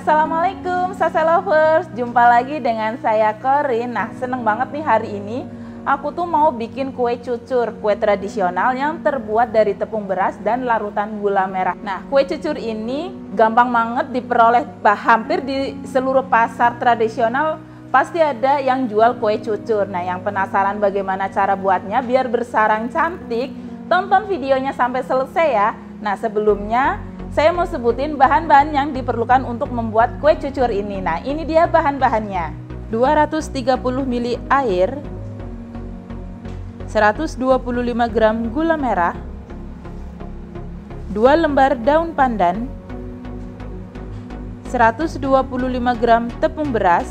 Assalamualaikum Sasa Lovers, jumpa lagi dengan saya Corin. Nah, seneng banget nih hari ini aku tuh mau bikin kue cucur, kue tradisional yang terbuat dari tepung beras dan larutan gula merah. Nah, kue cucur ini gampang banget diperoleh, hampir di seluruh pasar tradisional pasti ada yang jual kue cucur. Nah, yang penasaran bagaimana cara buatnya biar bersarang cantik, tonton videonya sampai selesai ya. Nah, sebelumnya saya mau sebutin bahan-bahan yang diperlukan untuk membuat kue cucur ini. Nah, ini dia bahan-bahannya. 230 ml air, 125 gram gula merah, 2 lembar daun pandan, 125 gram tepung beras,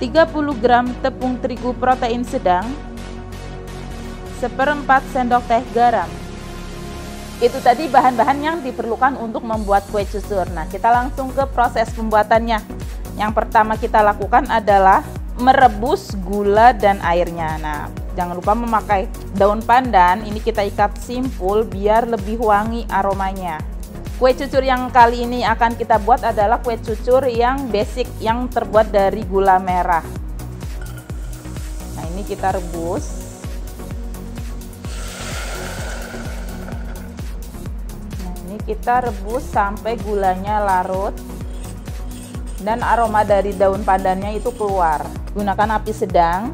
30 gram tepung terigu protein sedang, 1/4 sendok teh garam. Itu tadi bahan-bahan yang diperlukan untuk membuat kue cucur. Nah, kita langsung ke proses pembuatannya. Yang pertama kita lakukan adalah merebus gula dan airnya. Nah, jangan lupa memakai daun pandan. Ini kita ikat simpul biar lebih wangi aromanya. Kue cucur yang kali ini akan kita buat adalah kue cucur yang basic, yang terbuat dari gula merah. Nah, ini kita rebus. Kita rebus sampai gulanya larut dan aroma dari daun pandannya itu keluar. Gunakan api sedang.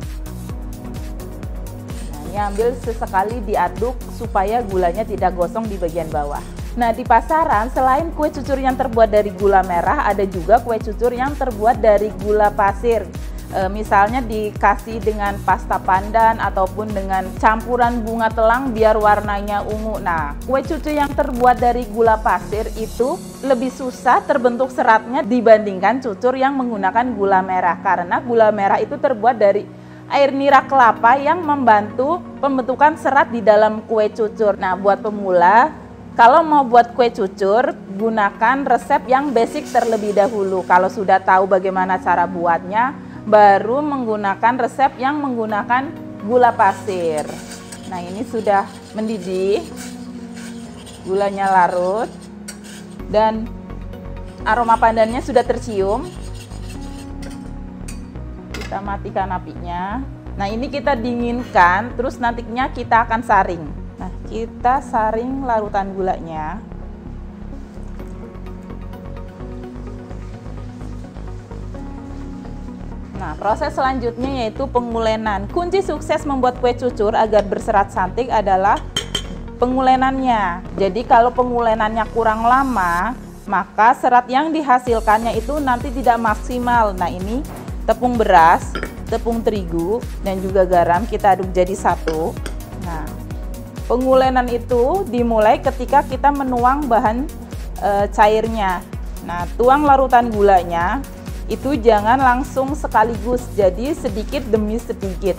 Nah, ini ambil sesekali diaduk supaya gulanya tidak gosong di bagian bawah. Nah, di pasaran selain kue cucur yang terbuat dari gula merah, ada juga kue cucur yang terbuat dari gula pasir. Misalnya dikasih dengan pasta pandan ataupun dengan campuran bunga telang biar warnanya ungu. Nah, kue cucur yang terbuat dari gula pasir itu lebih susah terbentuk seratnya dibandingkan cucur yang menggunakan gula merah, karena gula merah itu terbuat dari air nira kelapa yang membantu pembentukan serat di dalam kue cucur. Nah, buat pemula, kalau mau buat kue cucur, gunakan resep yang basic terlebih dahulu. Kalau sudah tahu bagaimana cara buatnya, baru menggunakan resep yang menggunakan gula pasir. Nah, ini sudah mendidih, gulanya larut, dan aroma pandannya sudah tercium. Kita matikan apinya. Nah, ini kita dinginkan, terus nantinya kita akan saring. Nah, kita saring larutan gulanya. Nah, proses selanjutnya yaitu pengulenan. Kunci sukses membuat kue cucur agar berserat cantik adalah pengulenannya. Jadi kalau pengulenannya kurang lama, maka serat yang dihasilkannya itu nanti tidak maksimal. Nah, ini tepung beras, tepung terigu, dan juga garam kita aduk jadi satu. Nah, pengulenan itu dimulai ketika kita menuang bahan cairnya. Nah, tuang larutan gulanya. Itu jangan langsung sekaligus, jadi sedikit demi sedikit.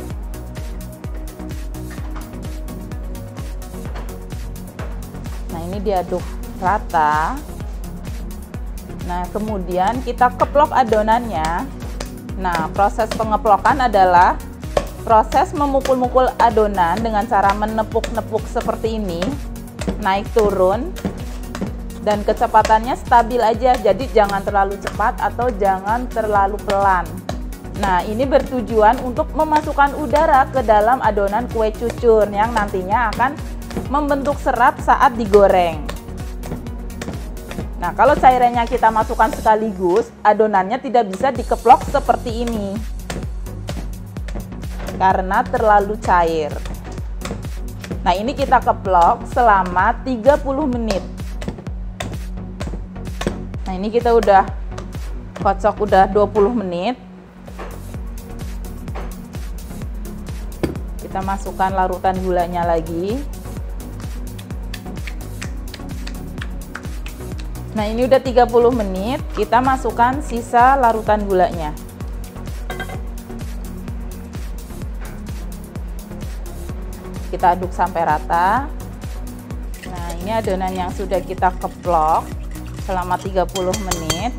Nah, ini diaduk rata. Nah, kemudian kita keplok adonannya. Nah, proses pengeplokan adalah proses memukul-mukul adonan dengan cara menepuk-nepuk seperti ini, naik turun. Dan kecepatannya stabil aja, jadi jangan terlalu cepat atau jangan terlalu pelan. Nah, ini bertujuan untuk memasukkan udara ke dalam adonan kue cucur yang nantinya akan membentuk serat saat digoreng. Nah, kalau cairannya kita masukkan sekaligus, adonannya tidak bisa dikeplok seperti ini karena terlalu cair. Nah, ini kita keplok selama 30 menit. Nah, ini kita udah kocok udah 20 menit. Kita masukkan larutan gulanya lagi. Nah, ini udah 30 menit, kita masukkan sisa larutan gulanya. Kita aduk sampai rata. Nah, ini adonan yang sudah kita keplok selama 30 menit.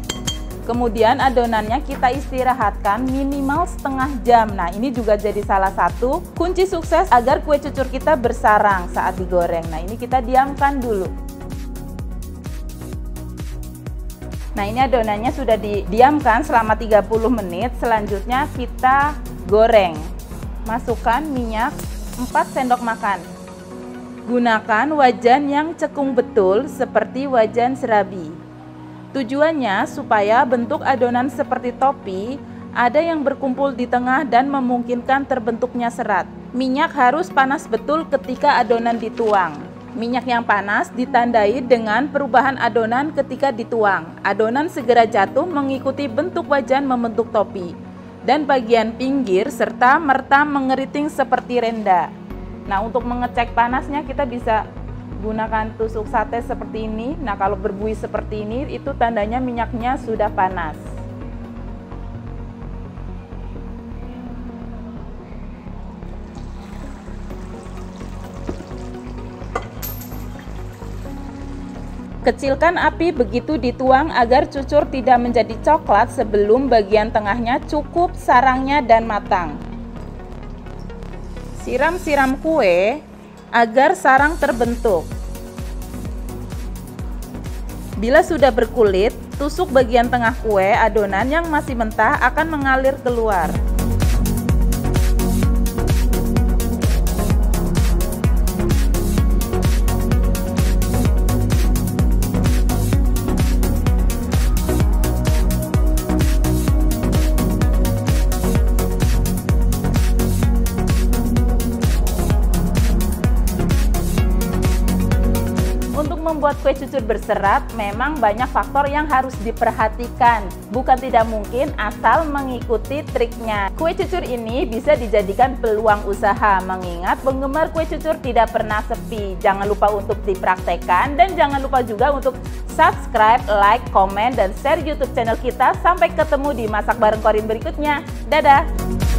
Kemudian adonannya kita istirahatkan minimal setengah jam. Nah, ini juga jadi salah satu kunci sukses agar kue cucur kita bersarang saat digoreng. Nah, ini kita diamkan dulu. Nah, ini adonannya sudah didiamkan selama 30 menit. Selanjutnya kita goreng. Masukkan minyak 4 sendok makan. Gunakan wajan yang cekung betul seperti wajan serabi. Tujuannya supaya bentuk adonan seperti topi ada yang berkumpul di tengah dan memungkinkan terbentuknya serat. Minyak harus panas betul ketika adonan dituang. Minyak yang panas ditandai dengan perubahan adonan ketika dituang. Adonan segera jatuh mengikuti bentuk wajan membentuk topi. Dan bagian pinggir serta merta mengeriting seperti renda. Nah, untuk mengecek panasnya kita bisa gunakan tusuk sate seperti ini. Nah, kalau berbuih seperti ini itu tandanya minyaknya sudah panas. Kecilkan api begitu dituang agar cucur tidak menjadi coklat sebelum bagian tengahnya cukup sarangnya dan matang. Siram-siram kue agar sarang terbentuk. Bila sudah berkulit, tusuk bagian tengah kue, adonan yang masih mentah akan mengalir keluar. Membuat kue cucur berserat memang banyak faktor yang harus diperhatikan. Bukan tidak mungkin asal mengikuti triknya. Kue cucur ini bisa dijadikan peluang usaha, mengingat penggemar kue cucur tidak pernah sepi. Jangan lupa untuk dipraktekkan dan jangan lupa juga untuk subscribe, like, komen, dan share YouTube channel kita. Sampai ketemu di Masak Bareng Corin berikutnya. Dadah!